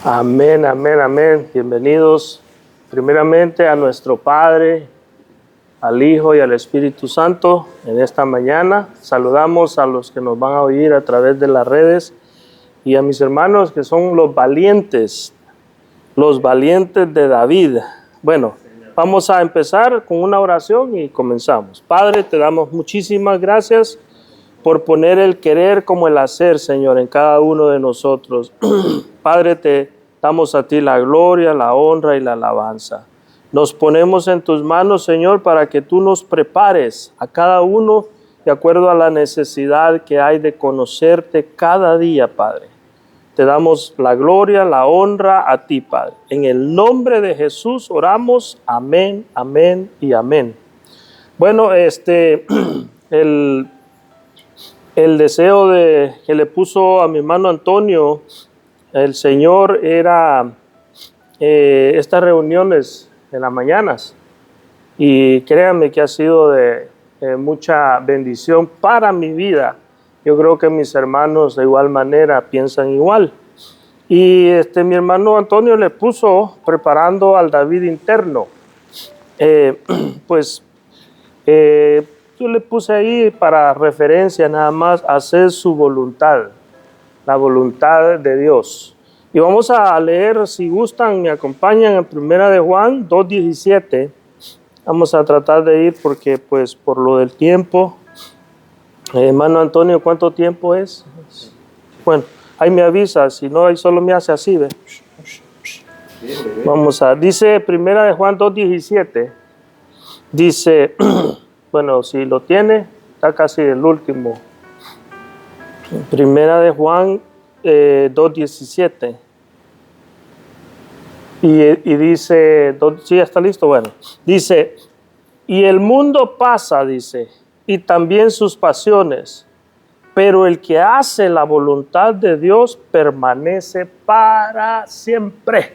Amén, amén, amén. Bienvenidos primeramente a nuestro Padre, al Hijo y al Espíritu Santo en esta mañana. Saludamos a los que nos van a oír a través de las redes y a mis hermanos que son los valientes de David. Bueno, vamos a empezar con una oración y comenzamos. Padre, te damos muchísimas gracias por poner el querer como el hacer, Señor, en cada uno de nosotros. Padre, te damos a ti la gloria, la honra y la alabanza. Nos ponemos en tus manos, Señor, para que tú nos prepares a cada uno de acuerdo a la necesidad que hay de conocerte cada día, Padre. Te damos la gloria, la honra a ti, Padre. En el nombre de Jesús oramos. Amén, amén y amén. Bueno, el deseo que le puso a mi hermano Antonio el Señor era estas reuniones en las mañanas, y créanme que ha sido de mucha bendición para mi vida. Yo creo que mis hermanos de igual manera piensan igual. Y mi hermano Antonio le puso preparando al David interno. Yo le puse ahí para referencia nada más, hacer su voluntad, la voluntad de Dios. Y vamos a leer, si gustan, me acompañan en 1 de Juan 2:17. Vamos a tratar de ir porque pues por lo del tiempo. Hermano Antonio, ¿cuánto tiempo es? Bueno, ahí me avisa, si no, ahí solo me hace así, ¿ve? Dice 1 de Juan 2:17, dice, bueno, si lo tiene, está casi el último. 1 de Juan 2:17. Y dice, ¿sí está listo? Bueno, dice, y el mundo pasa, dice, y también sus pasiones, pero el que hace la voluntad de Dios permanece para siempre.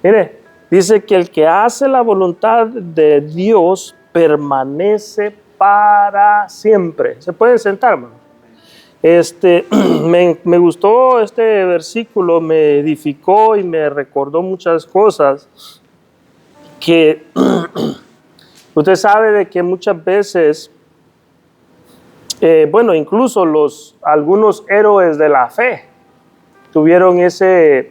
Mire, dice que el que hace la voluntad de Dios permanece para siempre. ¿Se pueden sentar, hermano? Me gustó este versículo, me edificó y me recordó muchas cosas que usted sabe de que muchas veces, incluso algunos héroes de la fe tuvieron ese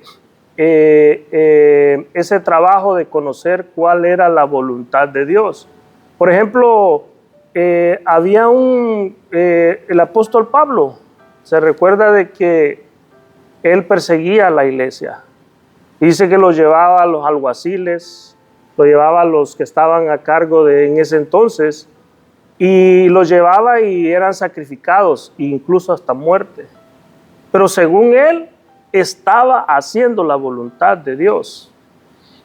trabajo de conocer cuál era la voluntad de Dios. Por ejemplo, había el apóstol Pablo. Se recuerda de que él perseguía a la iglesia. Dice que lo llevaba a los alguaciles, lo llevaba a los que estaban a cargo en ese entonces, y los llevaba y eran sacrificados, incluso hasta muerte. Pero según él, estaba haciendo la voluntad de Dios.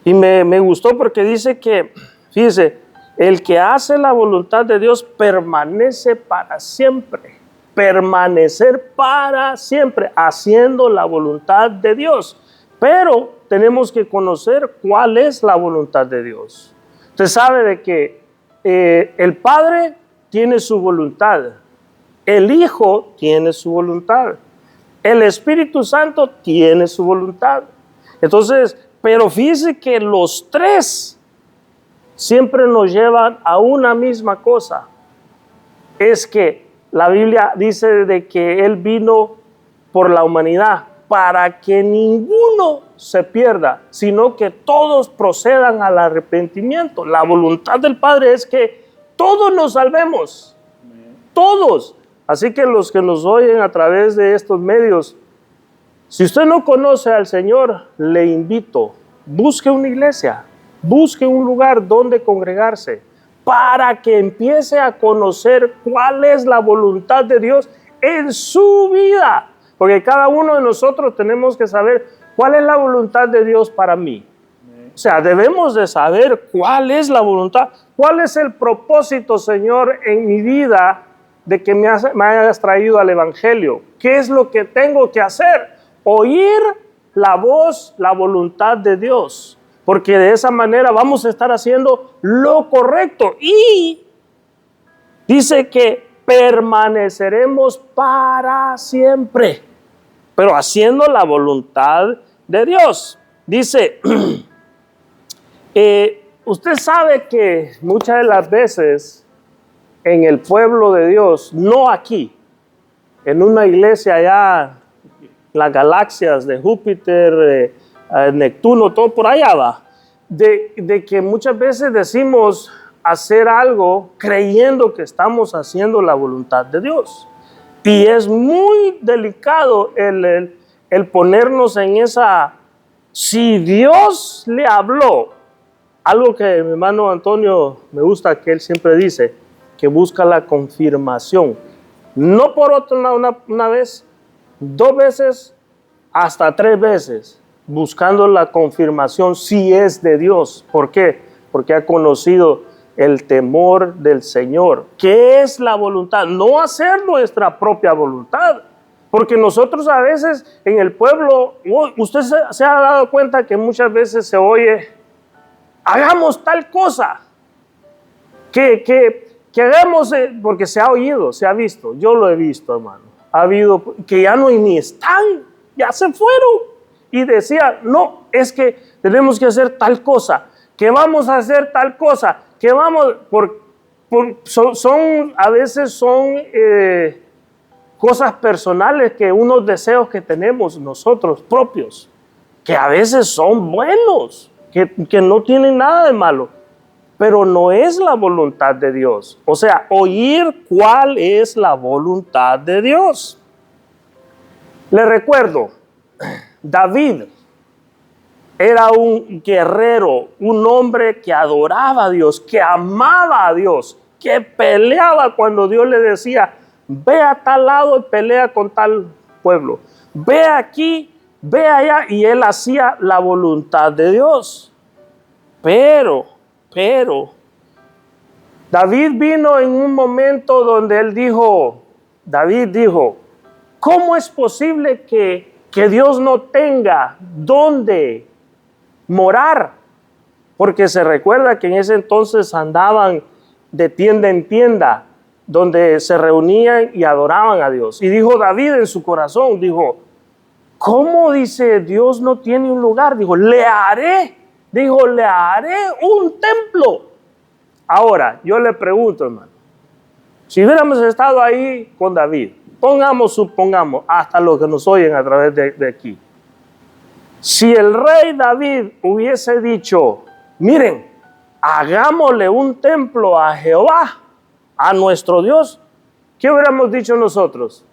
Y me gustó porque dice que, fíjese, el que hace la voluntad de Dios permanece para siempre. Permanecer para siempre, haciendo la voluntad de Dios. Pero tenemos que conocer cuál es la voluntad de Dios. Usted sabe de que el Padre tiene su voluntad, el Hijo tiene su voluntad, el Espíritu Santo tiene su voluntad. Entonces, pero fíjese que los tres siempre nos llevan a una misma cosa. Es que la Biblia dice de que Él vino por la humanidad para que ninguno se pierda, sino que todos procedan al arrepentimiento. La voluntad del Padre es que todos nos salvemos, todos. Así que los que nos oyen a través de estos medios, si usted no conoce al Señor, le invito, busque una iglesia, busque un lugar donde congregarse, para que empiece a conocer cuál es la voluntad de Dios en su vida. Porque cada uno de nosotros tenemos que saber cuál es la voluntad de Dios para mí. O sea, debemos de saber cuál es la voluntad, cuál es el propósito, Señor, en mi vida de que me hayas traído al Evangelio. ¿Qué es lo que tengo que hacer? Oír la voz, la voluntad de Dios. Porque de esa manera vamos a estar haciendo lo correcto. Y dice que permaneceremos para siempre. Pero haciendo la voluntad de Dios. Dice, usted sabe que muchas de las veces en el pueblo de Dios, no aquí, en una iglesia allá, las galaxias de Júpiter, Neptuno, todo por allá va, de que muchas veces decimos hacer algo creyendo que estamos haciendo la voluntad de Dios. Y es muy delicado el ponernos en esa, si Dios le habló, algo que mi hermano Antonio me gusta que él siempre dice, que busca la confirmación, no por una vez, 2 veces, hasta 3 veces, buscando la confirmación si es de Dios. ¿Por qué? Porque ha conocido el temor del Señor. ¿Qué es la voluntad? No hacer nuestra propia voluntad. Porque nosotros a veces en el pueblo, usted se ha dado cuenta que muchas veces se oye, hagamos tal cosa, que hagamos, porque se ha oído, se ha visto, yo lo he visto, hermano. Ha habido que ya no ni están, ya se fueron. Y decía, no, es que tenemos que hacer tal cosa, que vamos a hacer tal cosa, que vamos, a veces son cosas personales, que unos deseos que tenemos nosotros propios, que a veces son buenos, que no tienen nada de malo, pero no es la voluntad de Dios. O sea, oír cuál es la voluntad de Dios. Le recuerdo, David era un guerrero, un hombre que adoraba a Dios, que amaba a Dios, que peleaba cuando Dios le decía, ve a tal lado y pelea con tal pueblo. Ve aquí, ve allá, y él hacía la voluntad de Dios. Pero, David vino en un momento donde David dijo, ¿cómo es posible que Dios no tenga dónde morar? Porque se recuerda que en ese entonces andaban de tienda en tienda, donde se reunían y adoraban a Dios. Y dijo David en su corazón, dijo, ¿cómo dice Dios no tiene un lugar? Dijo, le haré un templo. Ahora, yo le pregunto, hermano, si hubiéramos estado ahí con David, supongamos, hasta los que nos oyen a través de aquí, si el rey David hubiese dicho, miren, hagámosle un templo a Jehová, a nuestro Dios, ¿qué hubiéramos dicho nosotros?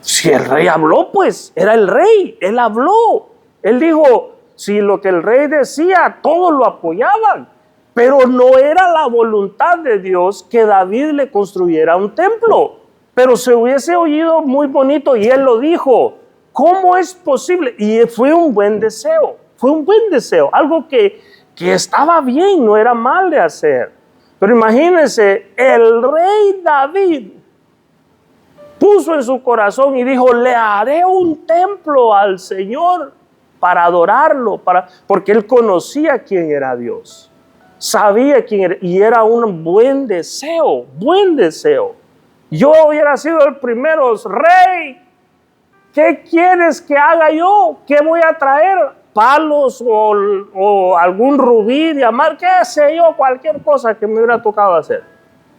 Si el rey habló, pues, era el rey, él habló, él dijo, si lo que el rey decía, todos lo apoyaban, pero no era la voluntad de Dios que David le construyera un templo, pero se hubiese oído muy bonito y él lo dijo. ¿Cómo es posible? Y fue un buen deseo, algo que estaba bien, no era mal de hacer. Pero imagínense, el rey David puso en su corazón y dijo, le haré un templo al Señor para adorarlo, porque él conocía quién era Dios, sabía quién era, y era un buen deseo. Yo hubiera sido el primero, rey, ¿qué quieres que haga yo? ¿Qué voy a traer? ¿Palos o algún rubí, diamante, qué sé yo, cualquier cosa que me hubiera tocado hacer?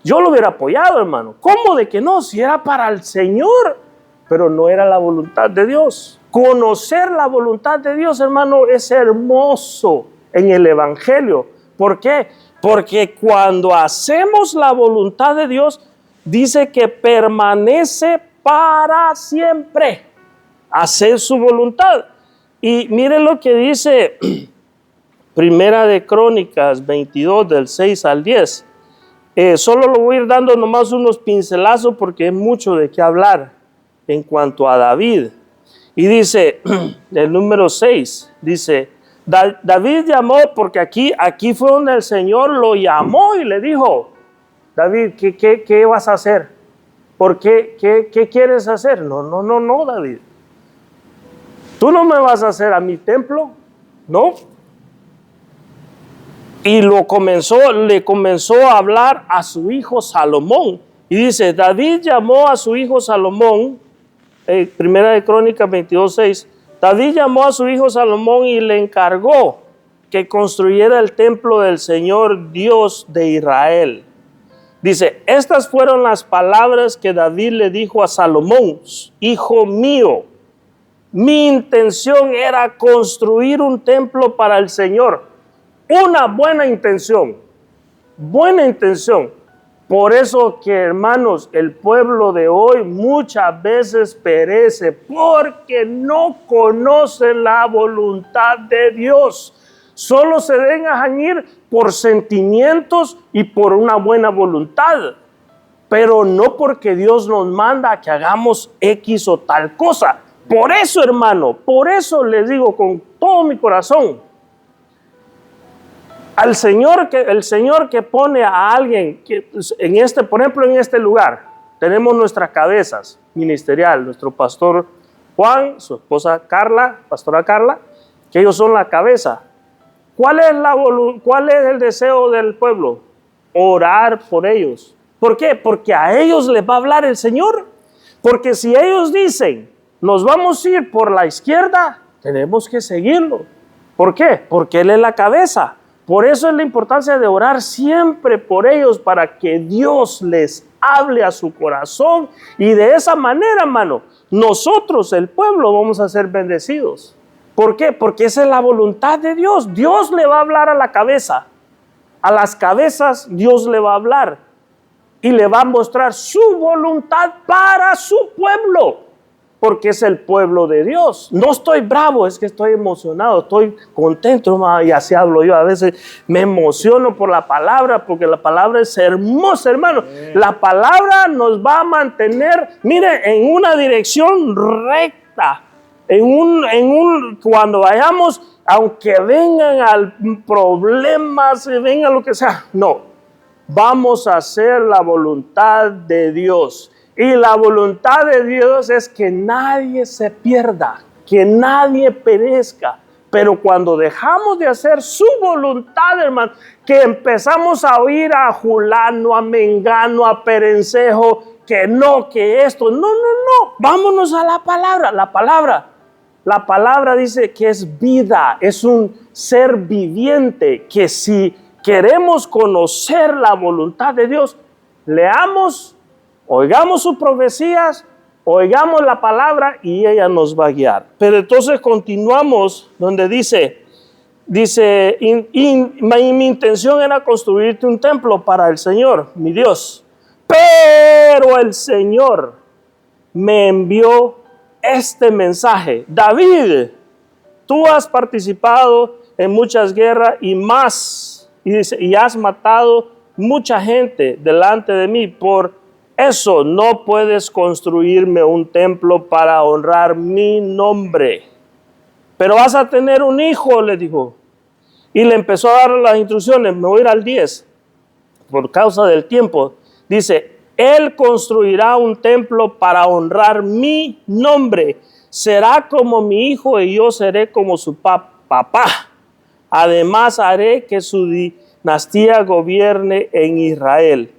Yo lo hubiera apoyado, hermano. ¿Cómo de que no? Si era para el Señor, pero no era la voluntad de Dios. Conocer la voluntad de Dios, hermano, es hermoso en el Evangelio. ¿Por qué? Porque cuando hacemos la voluntad de Dios, dice que permanece para siempre. Hacer su voluntad. Y miren lo que dice Primera de Crónicas 22, del 6 al 10. Solo lo voy a ir dando nomás unos pincelazos porque es mucho de qué hablar en cuanto a David. Y dice, el número 6, dice, David llamó, porque aquí fue donde el Señor lo llamó y le dijo, David, ¿qué vas a hacer? ¿Por qué? ¿Qué quieres hacer? No, David. ¿Tú no me vas a hacer a mi templo? No. Y le comenzó a hablar a su hijo Salomón. Y dice, David llamó a su hijo Salomón, Primera de Crónicas 22:6, David llamó a su hijo Salomón y le encargó que construyera el templo del Señor Dios de Israel. Dice, estas fueron las palabras que David le dijo a Salomón: hijo mío, mi intención era construir un templo para el Señor. Una buena intención. Por eso que, hermanos, el pueblo de hoy muchas veces perece porque no conoce la voluntad de Dios. Solo se dejan ir por sentimientos y por una buena voluntad, pero no porque Dios nos manda a que hagamos X o tal cosa. Por eso, hermano, por eso les digo con todo mi corazón, el Señor que pone a alguien que por ejemplo, en este lugar tenemos nuestras cabezas ministerial, nuestro pastor Juan, su esposa Carla, pastora Carla, que ellos son la cabeza. ¿Cuál es el deseo del pueblo? Orar por ellos. ¿Por qué? Porque a ellos les va a hablar el Señor. Porque si ellos dicen, nos vamos a ir por la izquierda, tenemos que seguirlo. ¿Por qué? Porque Él es la cabeza. Por eso es la importancia de orar siempre por ellos, para que Dios les hable a su corazón. Y de esa manera, hermano, nosotros, el pueblo, vamos a ser bendecidos. ¿Por qué? Porque esa es la voluntad de Dios. Dios le va a hablar a la cabeza. A las cabezas Dios le va a hablar y le va a mostrar su voluntad para su pueblo, porque es el pueblo de Dios. No estoy bravo, es que estoy emocionado, estoy contento, y así hablo yo. A veces me emociono por la palabra, porque la palabra es hermosa, hermano. La palabra nos va a mantener, mire, en una dirección recta. Cuando vayamos, aunque vengan problemas, venga lo que sea, no, vamos a hacer la voluntad de Dios. Y la voluntad de Dios es que nadie se pierda, que nadie perezca. Pero cuando dejamos de hacer su voluntad, hermano, que empezamos a oír a Julano, a Mengano, a Perencejo, que no, que esto, no, vámonos a la palabra. La palabra dice que es vida, es un ser viviente, que si queremos conocer la voluntad de Dios, leamos, oigamos sus profecías, oigamos la palabra y ella nos va a guiar. Pero entonces continuamos donde dice, mi intención era construirte un templo para el Señor, mi Dios. Pero el Señor me envió este mensaje: David, tú has participado en muchas guerras y más, y dice, y has matado mucha gente delante de mí. Por eso no puedes construirme un templo para honrar mi nombre. Pero vas a tener un hijo, le dijo. Y le empezó a dar las instrucciones. Me voy a ir al 10 por causa del tiempo. Dice, Él construirá un templo para honrar mi nombre. Será como mi hijo y yo seré como su papá. Además haré que su dinastía gobierne en Israel.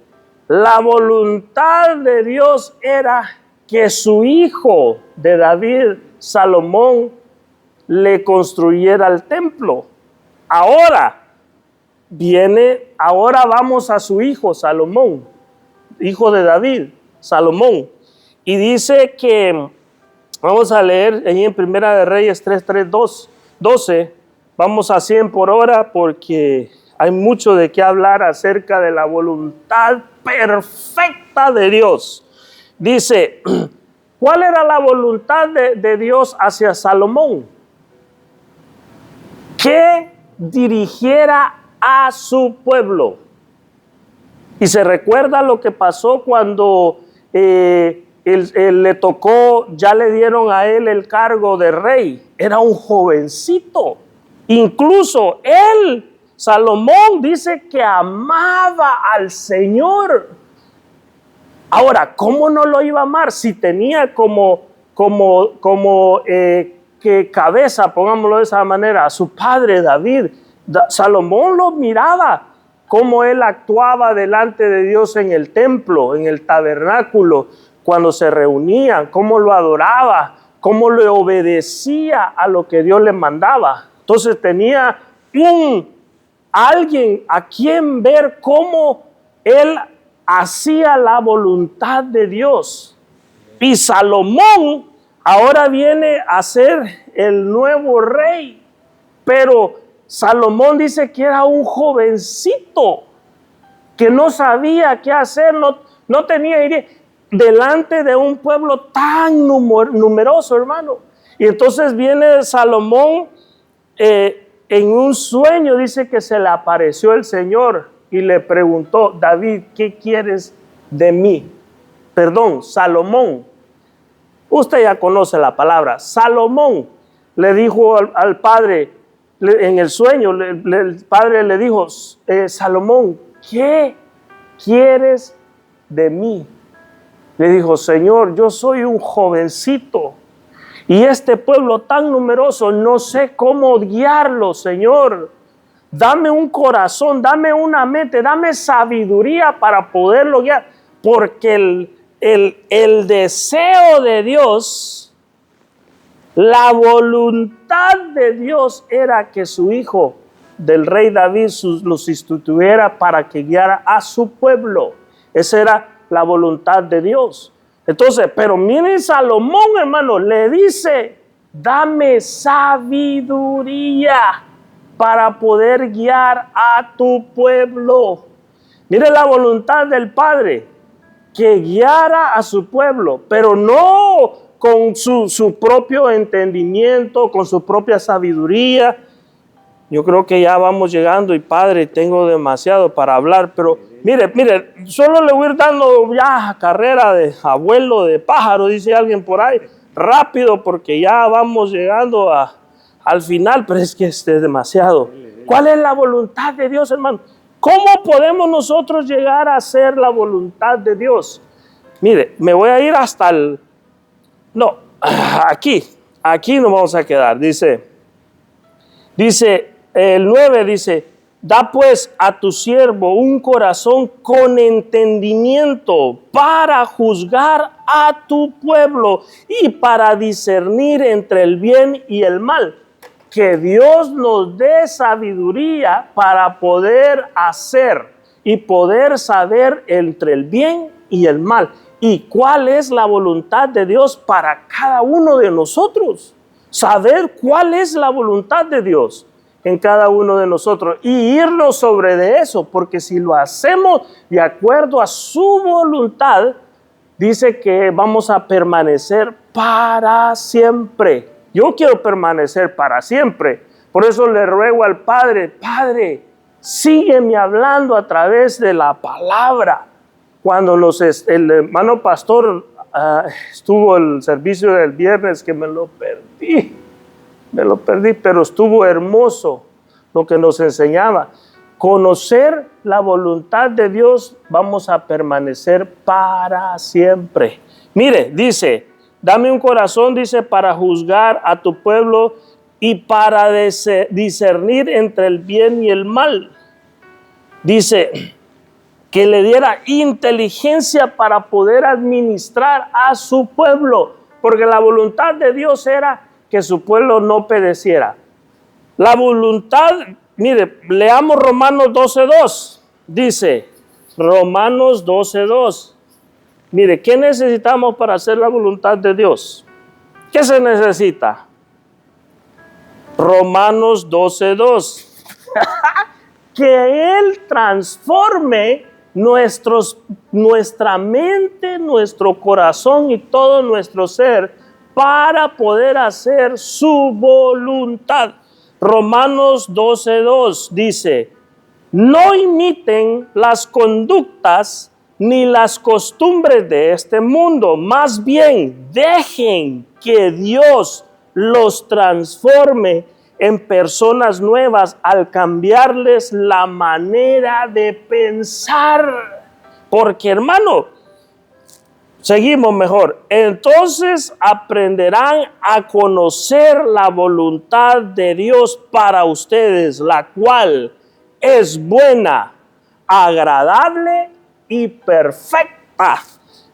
La voluntad de Dios era que su hijo de David, Salomón, le construyera el templo. Ahora vamos a su hijo Salomón, hijo de David, Salomón. Y dice que, vamos a leer ahí en Primera de Reyes 12, vamos a 100 por hora porque hay mucho de qué hablar acerca de la voluntad perfecta de Dios. Dice, ¿cuál era la voluntad de Dios hacia Salomón? Que dirigiera a su pueblo. Y se recuerda lo que pasó cuando él le tocó, ya le dieron a él el cargo de rey. Era un jovencito. Incluso él, Salomón, dice que amaba al Señor. Ahora, ¿cómo no lo iba a amar si tenía que cabeza, pongámoslo de esa manera, a su padre David? Salomón lo miraba, cómo él actuaba delante de Dios en el templo, en el tabernáculo, cuando se reunían, cómo lo adoraba, cómo le obedecía a lo que Dios le mandaba. Entonces tenía alguien a quien ver cómo él hacía la voluntad de Dios. Y Salomón ahora viene a ser el nuevo rey, pero Salomón dice que era un jovencito que no sabía qué hacer, no tenía idea, delante de un pueblo tan numeroso, hermano. Y entonces viene Salomón en un sueño, dice que se le apareció el Señor y le preguntó: David, ¿qué quieres de mí? Perdón, Salomón. Usted ya conoce la palabra. Salomón le dijo al padre, en el sueño, el padre le dijo: Salomón, ¿qué quieres de mí? Le dijo: Señor, yo soy un jovencito y este pueblo tan numeroso, no sé cómo guiarlo, Señor. Dame un corazón, dame una mente, dame sabiduría para poderlo guiar. Porque el deseo de Dios, la voluntad de Dios era que su hijo del rey David los instituyera para que guiara a su pueblo. Esa era la voluntad de Dios. Entonces, pero miren, Salomón, hermano, le dice: dame sabiduría para poder guiar a tu pueblo. Mire la voluntad del Padre, que guiara a su pueblo, pero no con su propio entendimiento, con su propia sabiduría. Yo creo que ya vamos llegando y Padre, tengo demasiado para hablar, pero mire, solo le voy a ir dando ya carrera de abuelo de pájaro, dice alguien por ahí, rápido, porque ya vamos llegando al final, pero es que es demasiado. ¿Cuál es la voluntad de Dios, hermano? ¿Cómo podemos nosotros llegar a hacer la voluntad de Dios? Mire, me voy a ir hasta aquí nos vamos a quedar. Dice el 9, dice: da pues a tu siervo un corazón con entendimiento para juzgar a tu pueblo y para discernir entre el bien y el mal. Que Dios nos dé sabiduría para poder hacer y poder saber entre el bien y el mal. ¿Y cuál es la voluntad de Dios para cada uno de nosotros? Saber cuál es la voluntad de Dios en cada uno de nosotros y irnos sobre de eso, porque si lo hacemos de acuerdo a su voluntad, dice que vamos a permanecer para siempre. Yo quiero permanecer para siempre. Por eso le ruego al Padre: Padre, sígueme hablando a través de la palabra. Cuando el hermano pastor estuvo el servicio del viernes, que me lo perdí, pero estuvo hermoso lo que nos enseñaba. Conocer la voluntad de Dios, vamos a permanecer para siempre. Mire, dice: dame un corazón, dice, para juzgar a tu pueblo y para discernir entre el bien y el mal. Dice que le diera inteligencia para poder administrar a su pueblo, porque la voluntad de Dios era que su pueblo no pereciera. La voluntad, mire, leamos Romanos 12:2. Dice Romanos 12:2. Mire, ¿qué necesitamos para hacer la voluntad de Dios? ¿Qué se necesita? Romanos 12:2. Que Él transforme nuestra mente, nuestro corazón y todo nuestro ser para poder hacer su voluntad. Romanos 12:2 dice: no imiten las conductas ni las costumbres de este mundo, más bien dejen que Dios los transforme en personas nuevas al cambiarles la manera de pensar. Porque, hermano, seguimos mejor. Entonces aprenderán a conocer la voluntad de Dios para ustedes, la cual es buena, agradable y perfecta.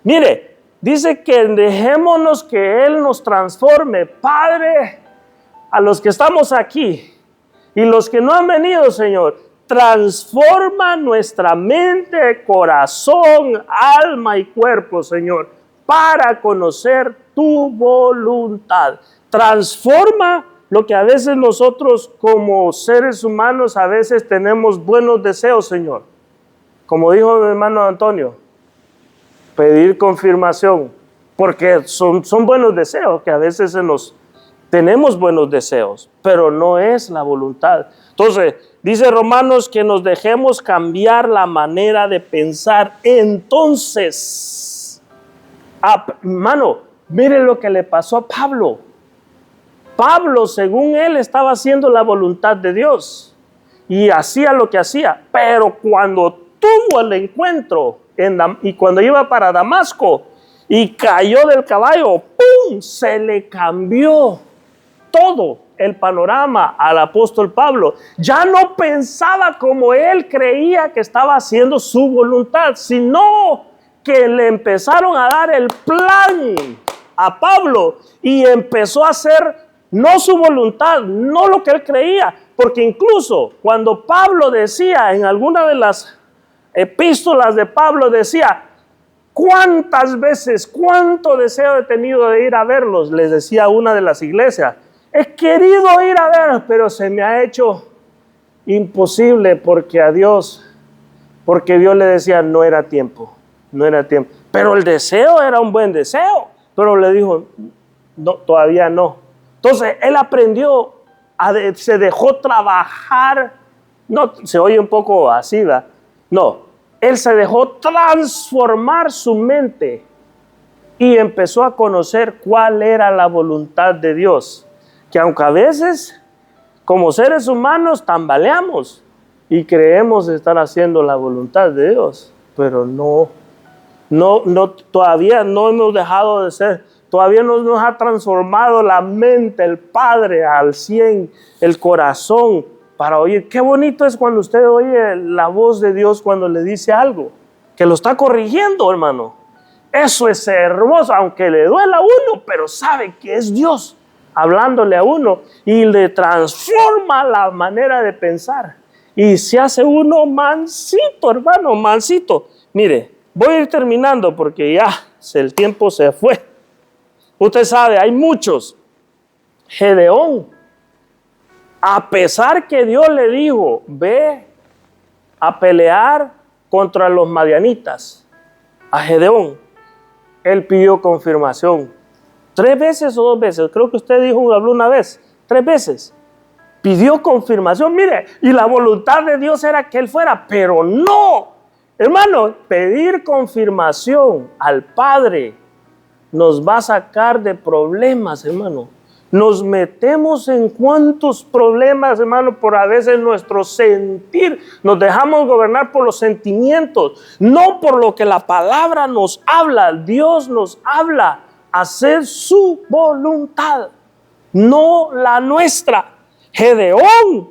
Mire, dice que dejémonos que Él nos transforme. Padre, a los que estamos aquí y los que no han venido, Señor, transforma nuestra mente, corazón, alma y cuerpo, Señor, para conocer tu voluntad. Transforma lo que a veces nosotros como seres humanos a veces tenemos buenos deseos, Señor. Como dijo mi hermano Antonio, pedir confirmación, porque son buenos deseos, que a veces tenemos buenos deseos, pero no es la voluntad. Entonces, dice Romanos que nos dejemos cambiar la manera de pensar. Entonces, hermano, mire lo que le pasó a Pablo. Pablo, según él, estaba haciendo la voluntad de Dios y hacía lo que hacía, pero cuando tuvo el encuentro y cuando iba para Damasco y cayó del caballo, ¡pum!, se le cambió todo el panorama al apóstol Pablo. Ya no pensaba como él creía que estaba haciendo su voluntad, sino que le empezaron a dar el plan a Pablo y empezó a hacer no su voluntad, no lo que él creía, porque incluso cuando Pablo decía en alguna de las epístolas de Pablo, decía: ¿cuántas veces, cuánto deseo he tenido de ir a verlos? Les decía a una de las iglesias: he querido ir a verlos, pero se me ha hecho imposible porque Dios le decía no era tiempo. Pero el deseo era un buen deseo, pero le dijo no, todavía no. Entonces él aprendió, se dejó trabajar, no, se oye un poco así, ¿verdad? No, él se dejó transformar su mente y empezó a conocer cuál era la voluntad de Dios. Que aunque a veces, como seres humanos, tambaleamos y creemos estar haciendo la voluntad de Dios, pero todavía no hemos dejado de ser, todavía no nos ha transformado la mente, el Padre al 100, el corazón para oír. Qué bonito es cuando usted oye la voz de Dios cuando le dice algo, que lo está corrigiendo, hermano. Eso es hermoso, aunque le duela a uno, pero sabe que es Dios hablándole a uno y le transforma la manera de pensar y se hace uno mansito, hermano, mansito. Mire, voy a ir terminando porque ya el tiempo se fue. Usted sabe, hay muchos. Gedeón, a pesar que Dios le dijo, ve a pelear contra los madianitas, a Gedeón, él pidió confirmación. 3 veces o 2 veces, creo que usted habló una vez, 3 veces. Pidió confirmación, mire, y la voluntad de Dios era que él fuera, pero no. Hermano, pedir confirmación al Padre nos va a sacar de problemas, hermano. Nos metemos en cuantos problemas, hermano, por a veces nuestro sentir. Nos dejamos gobernar por los sentimientos, no por lo que la palabra nos habla. Dios nos habla. Hacer su voluntad, no la nuestra. Gedeón,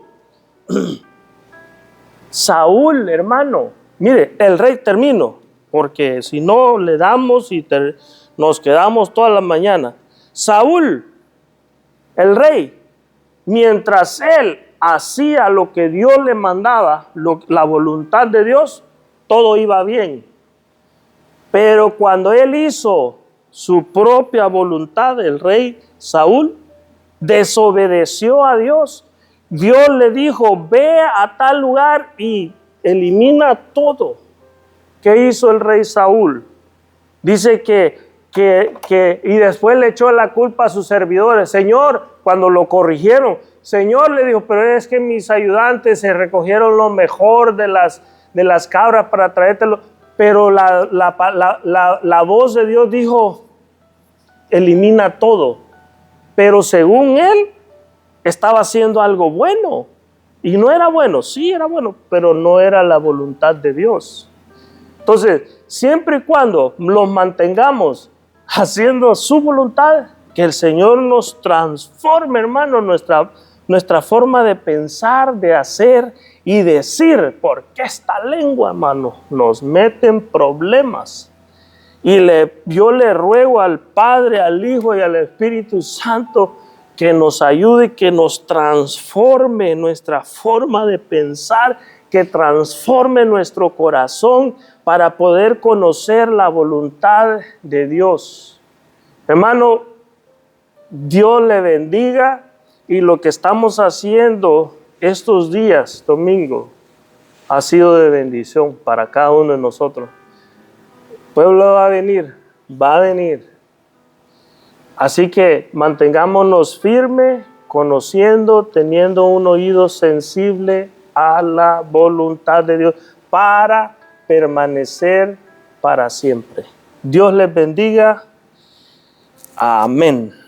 Saúl, hermano, mire, el rey, termino, porque si no le damos y nos quedamos toda la mañana. Saúl, el rey, mientras él hacía lo que Dios le mandaba, la voluntad de Dios, todo iba bien. Pero cuando él hizo su propia voluntad, el rey Saúl desobedeció a Dios. Dios le dijo, ve a tal lugar y elimina todo. ¿Qué hizo el rey Saúl? Dice y después le echó la culpa a sus servidores. Señor, cuando lo corrigieron, Señor le dijo, pero es que mis ayudantes se recogieron lo mejor de las cabras para traértelo. Pero la voz de Dios dijo, elimina todo. Pero según él, estaba haciendo algo bueno. Y no era bueno, sí era bueno, pero no era la voluntad de Dios. Entonces, siempre y cuando los mantengamos haciendo su voluntad, que el Señor nos transforme, hermano, nuestra forma de pensar, de hacer y decir, porque esta lengua, hermano, nos mete en problemas. Y yo le ruego al Padre, al Hijo y al Espíritu Santo que nos ayude, que nos transforme nuestra forma de pensar, que transforme nuestro corazón para poder conocer la voluntad de Dios. Hermano, Dios le bendiga, y lo que estamos haciendo estos días, domingo, ha sido de bendición para cada uno de nosotros. El pueblo va a venir. Así que mantengámonos firmes, conociendo, teniendo un oído sensible a la voluntad de Dios para permanecer para siempre. Dios les bendiga. Amén.